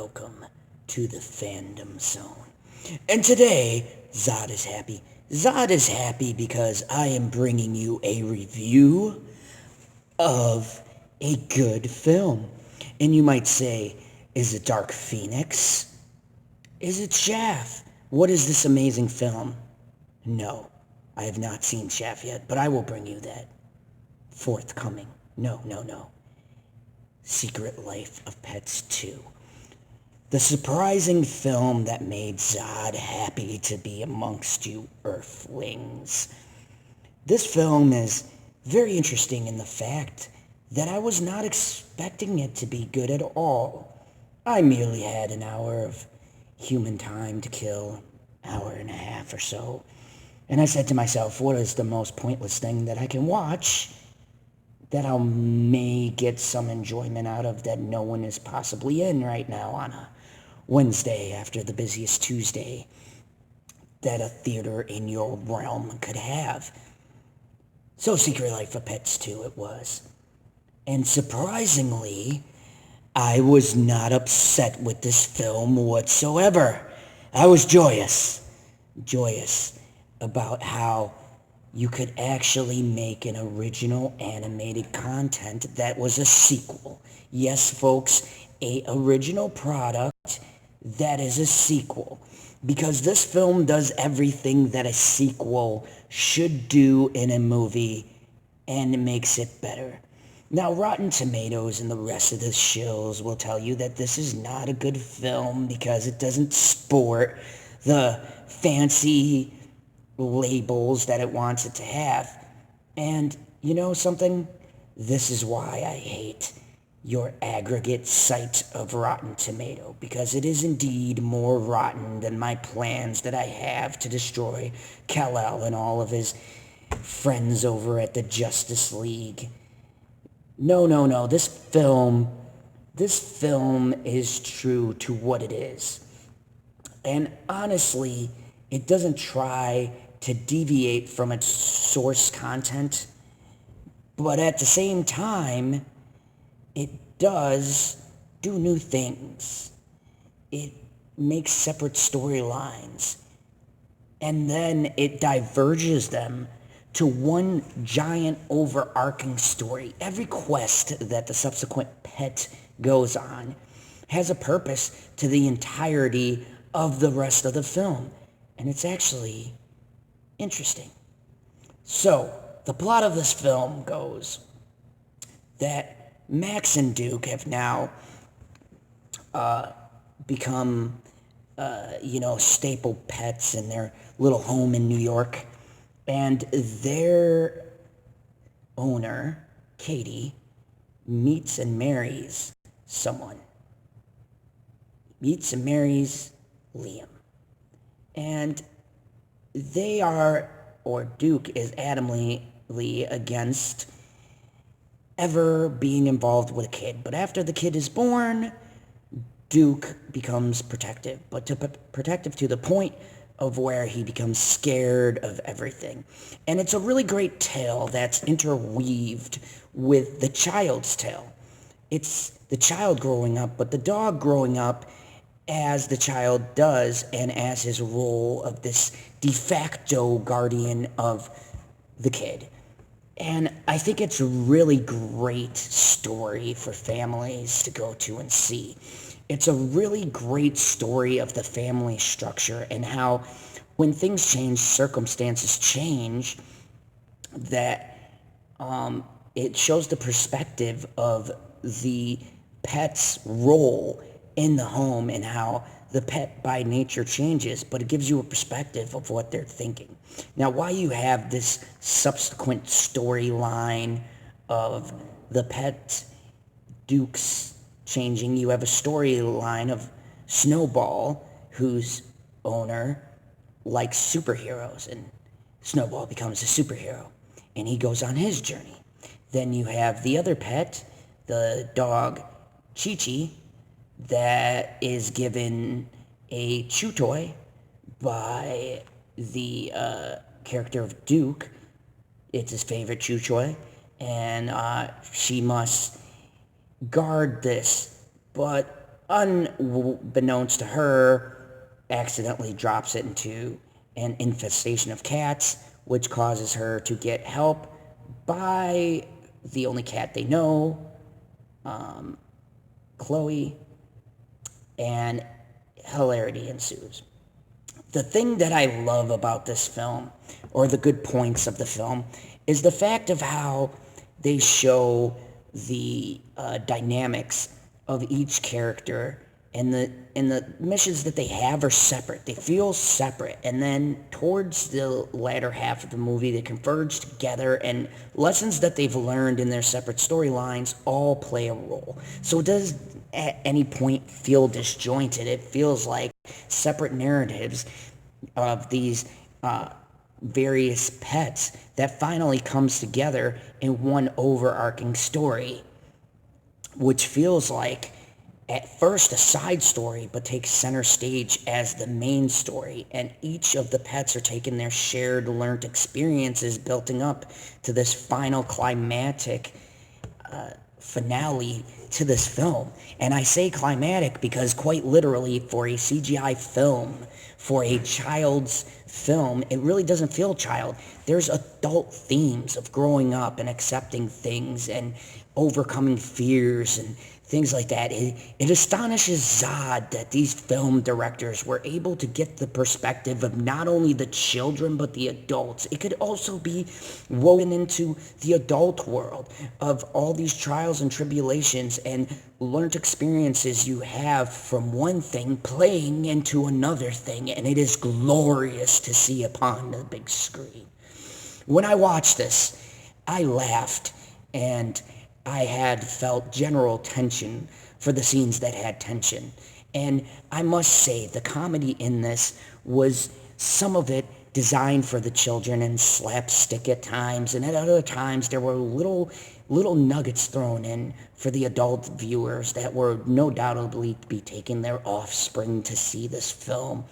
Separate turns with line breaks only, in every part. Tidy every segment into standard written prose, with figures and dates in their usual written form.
welcome to the Fandom Zone. And today, Zod is happy. Zod is happy because I am bringing you a review of a good film. And you might say, is it Dark Phoenix? Is it Shaft? What is this amazing film? No, I have not seen Shaft yet, but I will bring you that. Forthcoming. No. Secret Life of Pets 2. The surprising film that made Zod happy to be amongst you Earthlings. This film is very interesting in the fact that I was not expecting it to be good at all. I merely had an hour of human time to kill, hour and a half or so, and I said to myself, what is the most pointless thing that I can watch that I may get some enjoyment out of that no one is possibly in right now on a Wednesday after the busiest Tuesday that a theater in your realm could have. So Secret Life of Pets 2 it was. And surprisingly, I was not upset with this film whatsoever. I was joyous about how you could actually make an original animated content that was a sequel. Yes, folks, a original product that is a sequel. Because this film does everything that a sequel should do in a movie, and it makes it better. Now, Rotten Tomatoes and the rest of the shills will tell you that this is not a good film because it doesn't sport the fancy labels that it wants it to have. And you know something? This is why I hate your aggregate site of Rotten Tomato, because it is indeed more rotten than my plans that I have to destroy Kal-El and all of his friends over at the Justice League. No, this film is true to what it is. And honestly, it doesn't try to deviate from its source content, but at the same time, it does do new things. It makes separate storylines, and then it diverges them to one giant overarching story. Every quest that the subsequent pet goes on has a purpose to the entirety of the rest of the film. And it's actually interesting. So, the plot of this film goes that Max and Duke have now become, staple pets in their little home in New York. And their owner, Katie, meets and marries someone. Meets and marries Liam. And they are, or Duke is adamantly against ever being involved with a kid. But after the kid is born, Duke becomes protective. But protective to the point of where he becomes scared of everything. And it's a really great tale that's interweaved with the child's tale. It's the child growing up, but the dog growing up as the child does, and as his role of this de facto guardian of the kid. And I think it's a really great story for families to go to and see. It's a really great story of the family structure and how when things change, circumstances change, that it shows the perspective of the pet's role in the home and how the pet by nature changes, but it gives you a perspective of what they're thinking. Now, while you have this subsequent storyline of the pet Duke's changing, you have a storyline of Snowball, whose owner likes superheroes, and Snowball becomes a superhero, and he goes on his journey. Then you have the other pet, the dog Chi-Chi, that is given a chew toy by the character of Duke. It's his favorite chew toy, and she must guard this. But unbeknownst to her, accidentally drops it into an infestation of cats, which causes her to get help by the only cat they know, Chloe, and hilarity ensues. The thing that I love about this film, or the good points of the film, is the fact of how they show the dynamics of each character, and the missions that they have are separate. They feel separate, and then towards the latter half of the movie, they converge together, and lessons that they've learned in their separate storylines all play a role. So it does at any point feel disjointed. It feels like separate narratives of these various pets that finally comes together in one overarching story, which feels like at first a side story, but takes center stage as the main story, and each of the pets are taking their shared learned experiences building up to this final climatic finale to this film. And I say climatic because quite literally, for a CGI film, for a child's film, it really doesn't feel child. There's adult themes of growing up and accepting things and overcoming fears and things like that. It astonishes Zod that these film directors were able to get the perspective of not only the children but the adults. It could also be woven into the adult world of all these trials and tribulations and learned experiences you have from one thing playing into another thing, and it is glorious to see upon the big screen. When I watched this, I laughed, and I had felt general tension for the scenes that had tension. And I must say, the comedy in this was some of it designed for the children and slapstick at times, and at other times there were little nuggets thrown in for the adult viewers that were no doubtably be taking their offspring to see this film.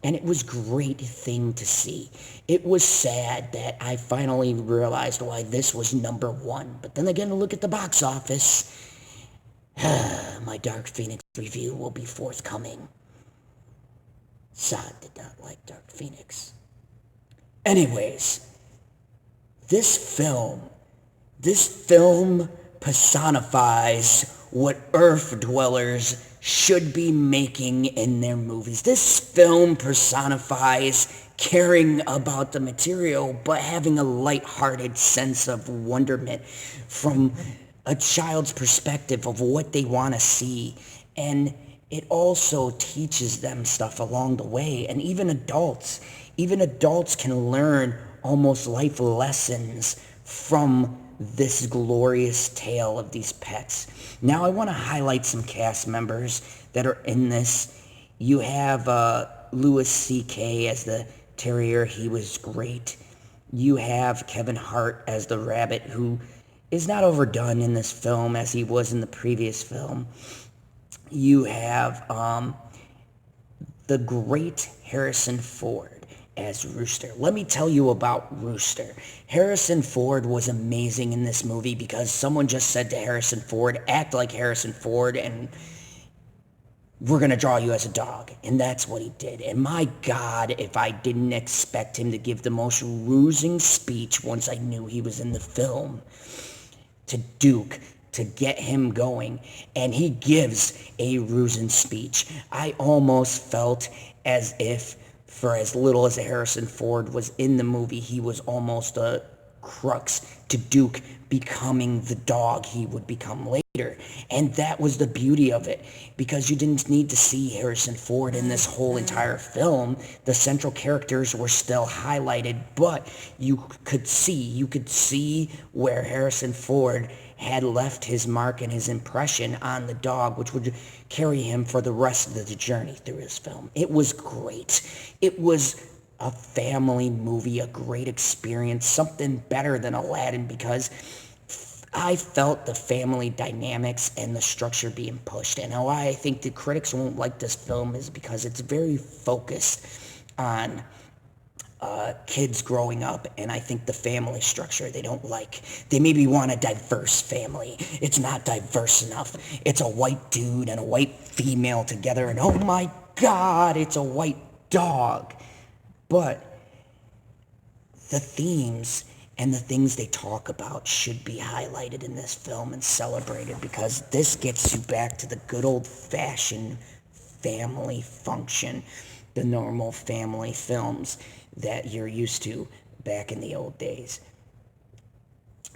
And it was a great thing to see. It was sad that I finally realized why this was number one. But then again, look at the box office. My Dark Phoenix review will be forthcoming. Zod did not like Dark Phoenix. Anyways, this film personifies what Earth dwellers should be making in their movies. This film personifies caring about the material, but having a lighthearted sense of wonderment from a child's perspective of what they want to see. And it also teaches them stuff along the way. And even adults can learn almost life lessons from this glorious tale of these pets. Now I want to highlight some cast members that are in this. You have Louis C.K. as the terrier. He was great. You have Kevin Hart as the rabbit, who is not overdone in this film as he was in the previous film. You have the great Harrison Ford as Rooster. Let me tell you about Rooster. Harrison Ford was amazing in this movie because someone just said to Harrison Ford, act like Harrison Ford and we're going to draw you as a dog. And that's what he did. And my God, if I didn't expect him to give the most rousing speech once I knew he was in the film to Duke to get him going. And he gives a rousing speech. I almost felt as if for as little as Harrison Ford was in the movie, he was almost a crux to Duke becoming the dog he would become later. And that was the beauty of it, because you didn't need to see Harrison Ford in this whole entire film. The central characters were still highlighted, but you could see where Harrison Ford had left his mark and his impression on the dog, which would carry him for the rest of the journey through his film. It was great. It was a family movie, a great experience, something better than Aladdin, because I felt the family dynamics and the structure being pushed. And why I think the critics won't like this film is because it's very focused on kids growing up, and I think the family structure they don't like. They maybe want a diverse family. It's not diverse enough. It's a white dude and a white female together, and oh my God, it's a white dog. But the themes and the things they talk about should be highlighted in this film and celebrated, because this gets you back to the good old-fashioned family function, the normal family films that you're used to back in the old days.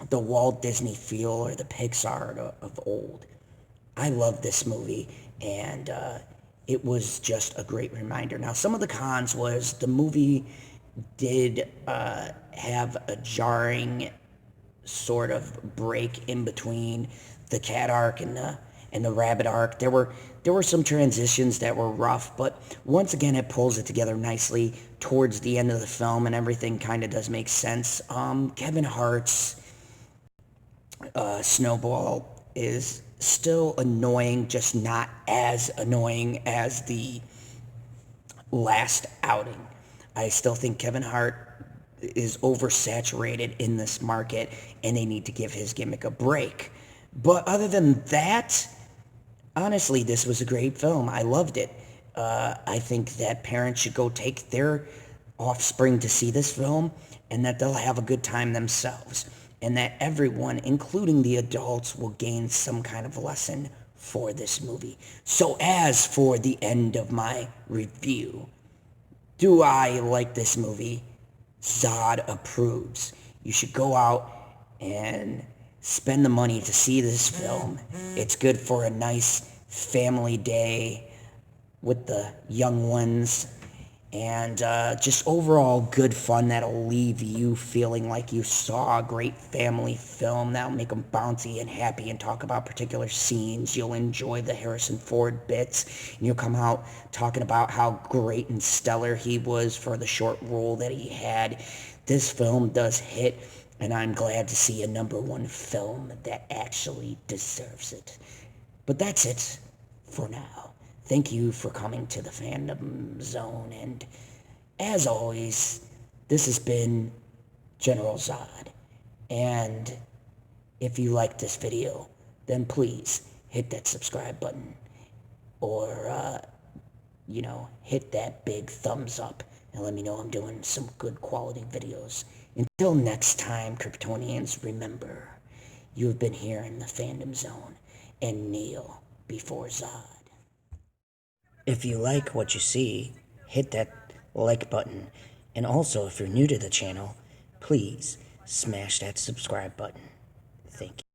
The Walt Disney feel or the Pixar of old. I love this movie, and it was just a great reminder. Now, some of the cons was the movie did have a jarring sort of break in between the cat arc and the rabbit arc. There were some transitions that were rough, but once again it pulls it together nicely towards the end of the film, and everything kind of does make sense. Kevin Hart's Snowball is still annoying, just not as annoying as the last outing. I still think Kevin Hart is oversaturated in this market, and they need to give his gimmick a break. But other than that, honestly, this was a great film. I loved it. I think that parents should go take their offspring to see this film, and that they'll have a good time themselves, and that everyone, including the adults, will gain some kind of lesson for this movie. So as for the end of my review, do I like this movie? Zod approves. You should go out and spend the money to see this film. It's good for a nice family day with the young ones, and just overall good fun that'll leave you feeling like you saw a great family film. That'll make them bouncy and happy and talk about particular scenes. You'll enjoy the Harrison Ford bits, and you'll come out talking about how great and stellar he was for the short role that he had. This film does hit, and I'm glad to see a #1 film that actually deserves it. But that's it for now. Thank you for coming to the Fandom Zone, and as always, this has been General Zod. And if you like this video, then please hit that subscribe button, or, hit that big thumbs up, and let me know I'm doing some good quality videos. Until next time, Kryptonians, remember, you have been here in the Fandom Zone, and kneel before Zod. If you like what you see, hit that like button. And also, if you're new to the channel, please smash that subscribe button. Thank you.